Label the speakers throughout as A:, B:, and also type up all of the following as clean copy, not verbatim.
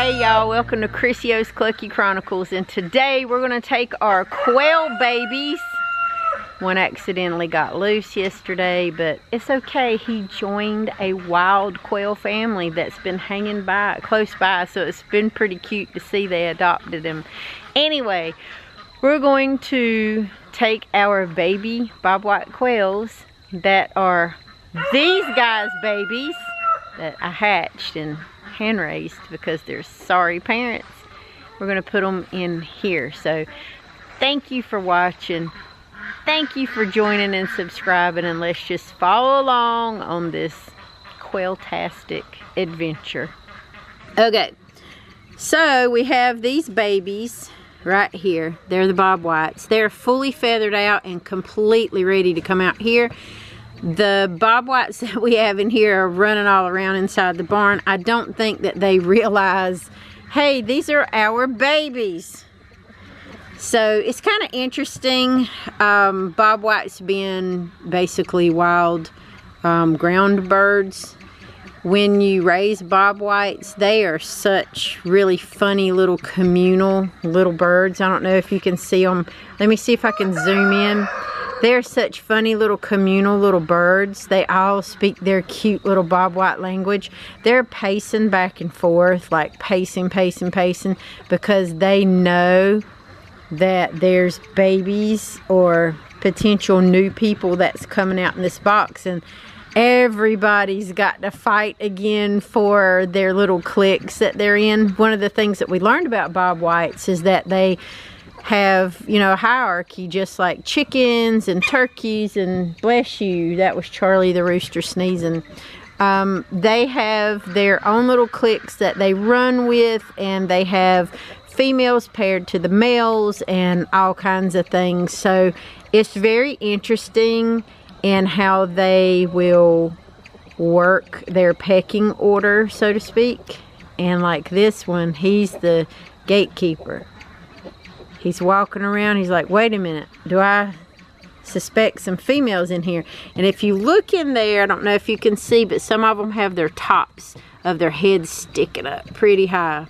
A: Hey y'all, welcome to Chrisio's Clucky Chronicles, and today we're going to take our quail babies. One accidentally got loose yesterday, but it's okay. He joined a wild quail family that's been hanging by close by, so it's been pretty cute to see they adopted him. Anyway, we're going to take our baby bobwhite quails that are these guys' babies that I hatched and hand raised because they're sorry parents. We're going to put them in here. So thank you for watching. Thank you for joining and subscribing, and let's just follow along on this quail-tastic adventure. Okay, so we have these babies right here. They're the bobwhites. They're fully feathered out and completely ready to come out here. The bobwhites that we have in here are running all around inside the barn. I don't think that they realize, hey, these are our babies. So it's kind of interesting. Bobwhites being basically wild ground birds. When you raise bobwhites, they are such really funny little communal little birds. I don't know if you can see them. Let me see if I can zoom in. They're such funny little communal little birds. They all speak their cute little bobwhite language. They're pacing back and forth, like pacing, because they know that there's babies or potential new people that's coming out in this box, and everybody's got to fight again for their little cliques that they're in. One of the things that we learned about bobwhites is that they have, you know, a hierarchy, just like chickens and turkeys. And bless you, that was Charlie the rooster sneezing. They have their own little cliques that they run with, and they have females paired to the males and all kinds of things. So it's very interesting in how they will work their pecking order, so to speak. And like this one, he's the gatekeeper. He's walking around, he's like, wait a minute, do I suspect some females in here? And if you look in there, I don't know if you can see, but some of them have their tops of their heads sticking up pretty high.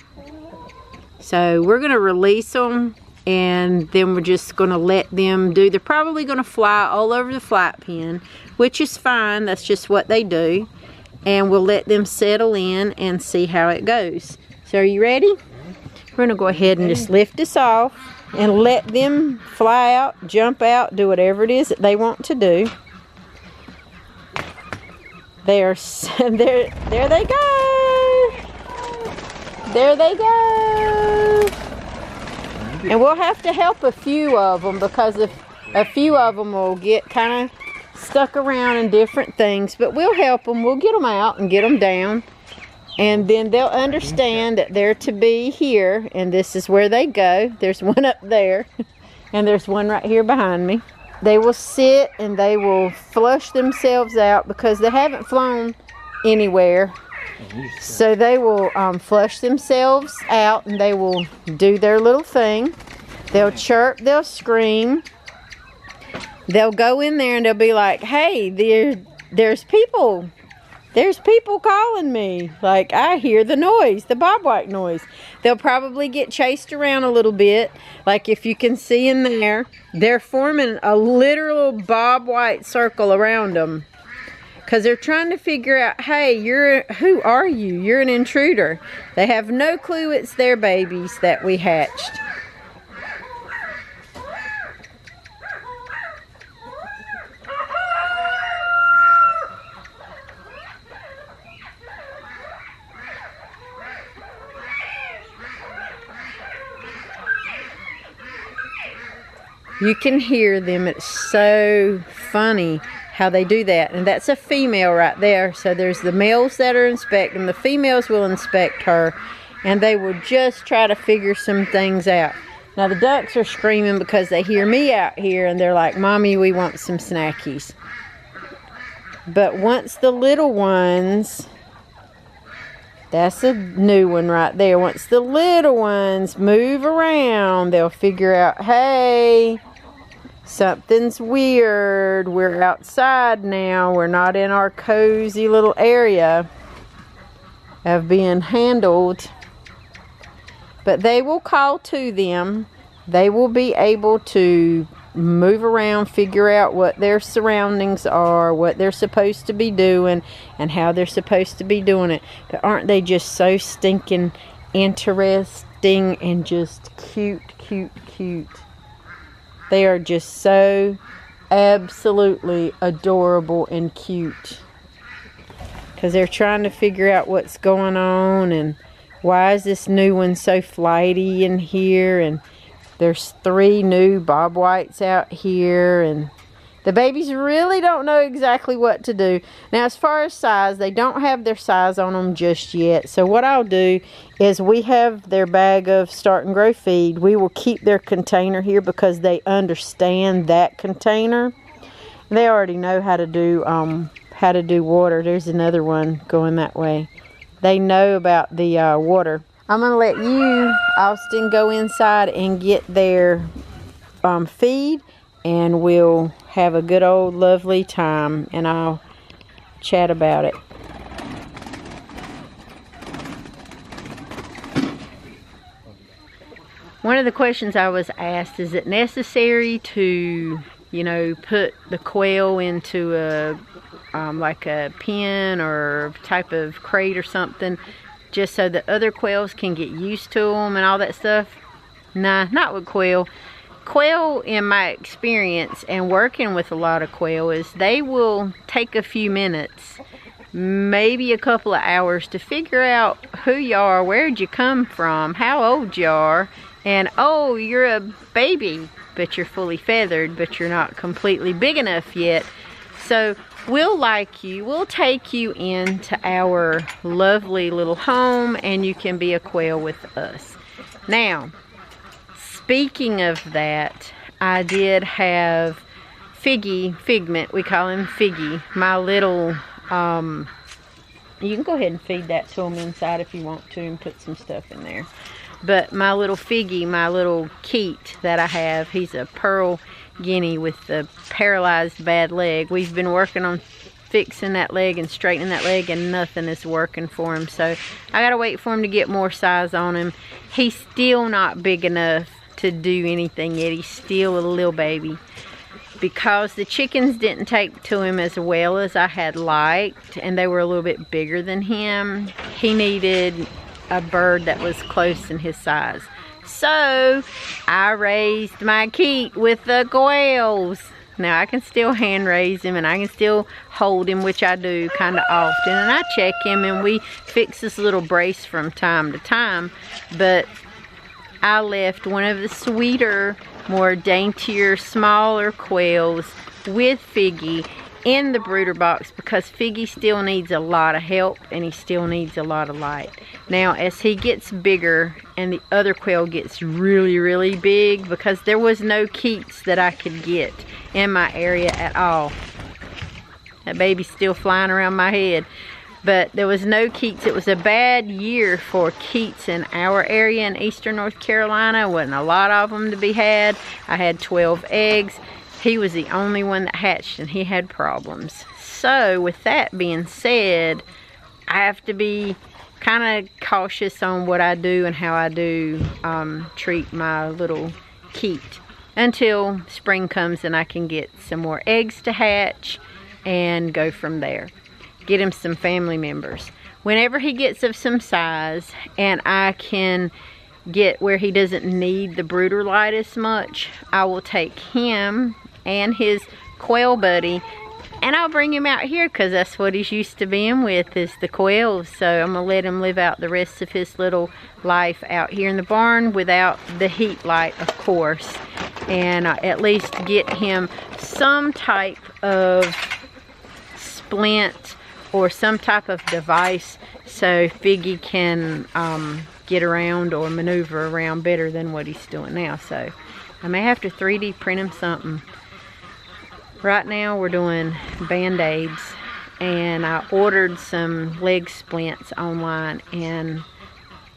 A: So we're going to release them, and then we're just going to let them do, they're probably going to fly all over the flight pen, which is fine, that's just what they do. And we'll let them settle in and see how it goes. So are you ready? We're going to go ahead and just lift this off and let them fly out, jump out, do whatever it is that they want to do. There they go. There they go. And we'll have to help a few of them, because if a few of them will get kind of stuck around in different things, but we'll help them. We'll get them out and get them down. And then they'll understand that they're to be here, and this is where they go. There's one up there, and there's one right here behind me. They will sit and they will flush themselves out because they haven't flown anywhere. So they will flush themselves out, and they will do their little thing. They'll chirp, they'll scream. They'll go in there and they'll be like, hey, there's people. There's people calling me. Like, I hear the noise, the bobwhite noise. They'll probably get chased around a little bit. Like if you can see in there, they're forming a literal bobwhite circle around them. Because they're trying to figure out, hey, who are you? You're an intruder. They have no clue it's their babies that we hatched. You can hear them. It's so funny how they do that. And that's a female right there. So there's the males that are inspecting. The females will inspect her, and they will just try to figure some things out. Now the ducks are screaming because they hear me out here, and they're like, Mommy, we want some snackies. But once the little ones, that's a new one right there. Once the little ones move around, they'll figure out, hey, something's weird. We're outside now. We're not in our cozy little area of being handled but they will call to them. They will be able to move around, figure out what their surroundings are, what they're supposed to be doing, and how they're supposed to be doing it. But aren't they just so stinking interesting and just cute, cute, cute? They are just so absolutely adorable and cute. Because they're trying to figure out what's going on and why is this new one so flighty in here, and there's 3 new bobwhites out here, and the babies really don't know exactly what to do. Now, as far as size, they don't have their size on them just yet. So what I'll do is, we have their bag of Start and Grow feed. We will keep their container here because they understand that container. They already know how to do water. There's another one going that way. They know about the water. I'm going to let you, Austin, go inside and get their feed, and we'll have a good old lovely time, and I'll chat about it. One of the questions I was asked, is it necessary to, you know, put the quail into a like a pen or type of crate or something, just so that other quails can get used to them and all that stuff? Nah, not with quail. Quail, in my experience and working with a lot of quail, is they will take a few minutes, maybe a couple of hours, to figure out who you are, where'd you come from, how old you are, and oh, you're a baby, but you're fully feathered, but you're not completely big enough yet. So we'll like you, we'll take you into our lovely little home, and you can be a quail with us. Now, speaking of that, I did have Figment, we call him Figgy, my little, you can go ahead and feed that to him inside if you want to, and put some stuff in there. But my little Figgy, my little Keat that I have, he's a pearl guinea with the paralyzed bad leg. We've been working on fixing that leg and straightening that leg, and nothing is working for him. So I gotta wait for him to get more size on him. He's still not big enough to do anything yet. He's still a little baby. Because the chickens didn't take to him as well as I had liked, and they were a little bit bigger than him, he needed a bird that was close in his size. So I raised my Keat with the Quails. Now I can still hand raise him, and I can still hold him, which I do kind of often, and I check him, and we fix this little brace from time to time. But I left one of the sweeter, more daintier, smaller Quails with Figgy in the brooder box, because Figgy still needs a lot of help, and he still needs a lot of light. Now, as he gets bigger and the other quail gets really, really big, because there was no Keats that I could get in my area at all. That baby's still flying around my head. But there was no Keats. It was a bad year for Keats in our area in eastern North Carolina. Wasn't a lot of them to be had. I had 12 eggs. He was the only one that hatched, and he had problems. So with that being said, I have to be kind of cautious on what I do and how I do treat my little Keat until spring comes and I can get some more eggs to hatch and go from there. Get him some family members. Whenever he gets of some size and I can get where he doesn't need the brooder light as much, I will take him and his quail buddy, and I'll bring him out here, because that's what he's used to being with, is the quails. So I'm gonna let him live out the rest of his little life out here in the barn without the heat light, of course, and at least get him some type of splint or some type of device so Figgy can get around or maneuver around better than what he's doing now. So I may have to 3D print him something. Right now we're doing band-aids, and I ordered some leg splints online, and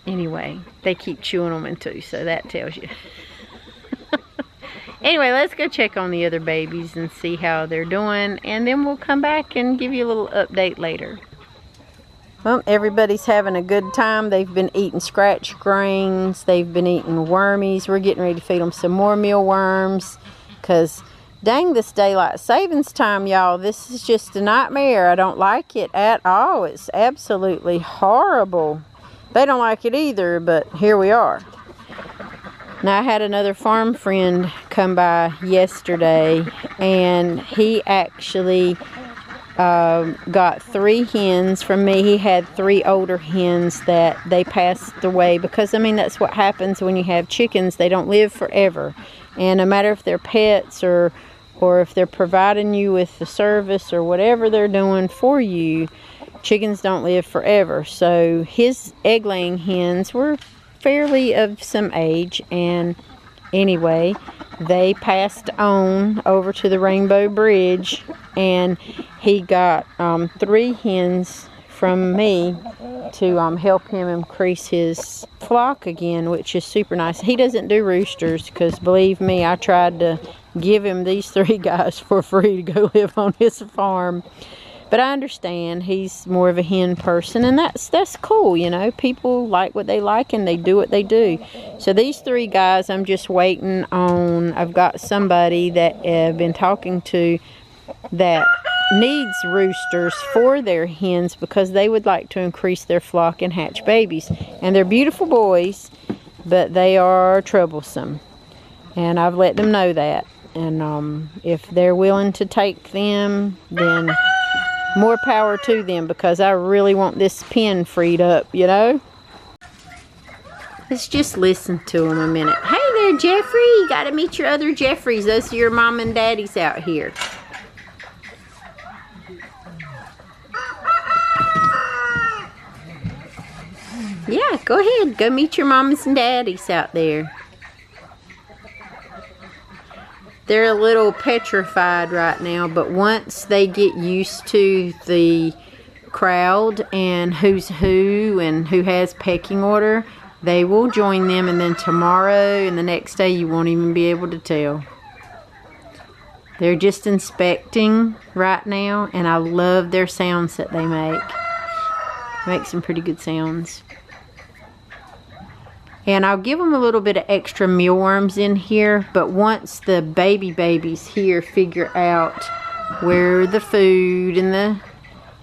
A: anyway, they keep chewing them in two, so that tells you. Anyway, let's go check on the other babies and see how they're doing, and then we'll come back and give you a little update later. Well, everybody's having a good time. They've been eating scratch grains. They've been eating wormies. We're getting ready to feed them some more mealworms. Because, dang, this daylight savings time, y'all. This is just a nightmare. I don't like it at all. It's absolutely horrible. They don't like it either, but here we are. Now, I had another farm friend come by yesterday, and he actually got 3 hens from me. He had 3 older hens that they passed away because, I mean, that's what happens when you have chickens. They don't live forever. And no matter if they're pets or if they're providing you with the service or whatever they're doing for you, chickens don't live forever. So his egg-laying hens were fairly of some age, and anyway, they passed on over to the Rainbow Bridge, and he got 3 hens from me to help him increase his flock again, which is super nice. He doesn't do roosters because, believe me, I tried to give him these 3 guys for free to go live on his farm. But I understand he's more of a hen person, and that's cool, you know. People like what they like, and they do what they do. So these 3 guys, I'm just waiting on. I've got somebody that I've been talking to that needs roosters for their hens because they would like to increase their flock and hatch babies. And they're beautiful boys, but they are troublesome. And I've let them know that. And if they're willing to take them, then more power to them, because I really want this pen freed up, you know. Let's just listen to them a minute. Hey there, Jeffrey. You got to meet your other Jeffreys. Those are your mom and daddies out here. Yeah, go ahead. Go meet your mamas and daddies out there. They're a little petrified right now, but once they get used to the crowd and who's who and who has pecking order, they will join them, and then tomorrow and the next day you won't even be able to tell. They're just inspecting right now, and I love their sounds that they make. Make some pretty good sounds. And I'll give them a little bit of extra mealworms in here, but once the babies here figure out where the food and the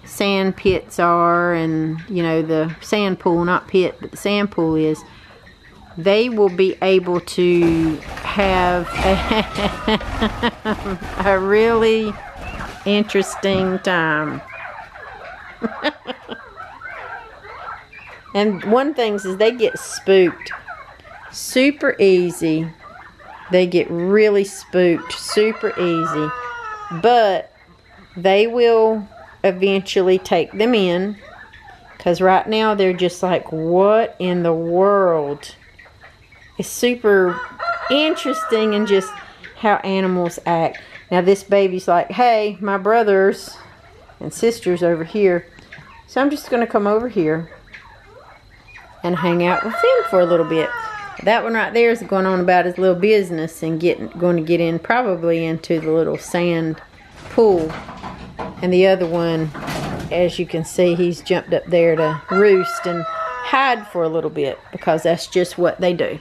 A: sand pits are, and, you know, the sand pool, not pit, but the sand pool is, they will be able to have a really interesting time. And one thing is they get spooked super easy. They get really spooked super easy. But they will eventually take them in. Because right now they're just like, what in the world? It's super interesting and just how animals act. Now this baby's like, hey, my brothers and sisters over here. So I'm just going to come over here and hang out with them for a little bit. That one right there is going on about his little business and going to get in probably into the little sand pool. And the other one, as you can see, he's jumped up there to roost and hide for a little bit because that's just what they do.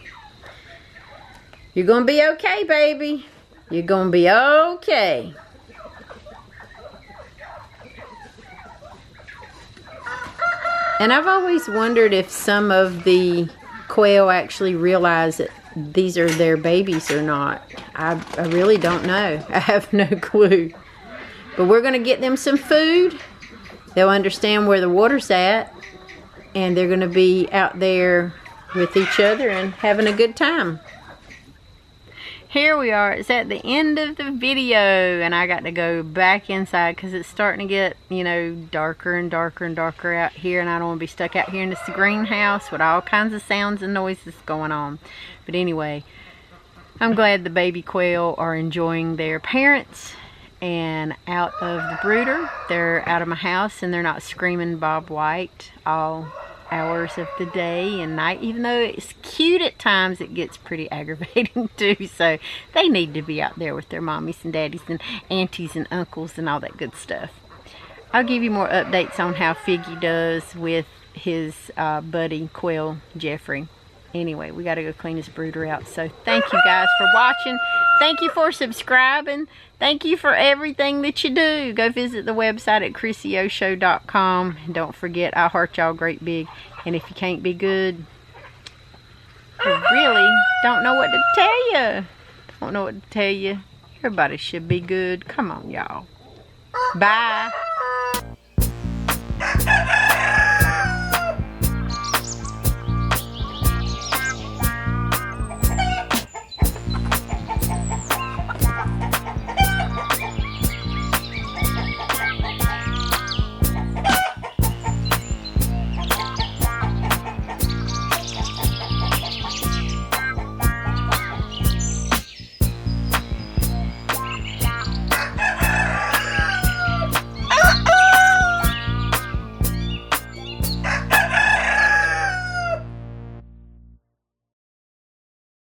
A: You're going to be okay, baby. You're going to be okay. And I've always wondered if some of the quail actually realize that these are their babies or not. I really don't know. I have no clue. But we're going to get them some food. They'll understand where the water's at. And they're going to be out there with each other and having a good time. Here we are. It's at the end of the video, and I got to go back inside because it's starting to get, you know, darker and darker and darker out here, and I don't want to be stuck out here in this greenhouse with all kinds of sounds and noises going on. But anyway, I'm glad the baby quail are enjoying their parents and out of the brooder. They're out of my house, and they're not screaming bobwhite all hours of the day and night. Even though it's cute at times, it gets pretty aggravating too. So they need to be out there with their mommies and daddies and aunties and uncles and all that good stuff. I'll give you more updates on how Figgy does with his buddy Quail, Jeffrey. Anyway, we got to go clean this brooder out. So thank you guys for watching. Thank you for subscribing. Thank you for everything that you do. Go visit the website at ChrissyOShow.com. And don't forget, I heart y'all great big. And if you can't be good, I really don't know what to tell you. Don't know what to tell you. Everybody should be good. Come on, y'all. Bye.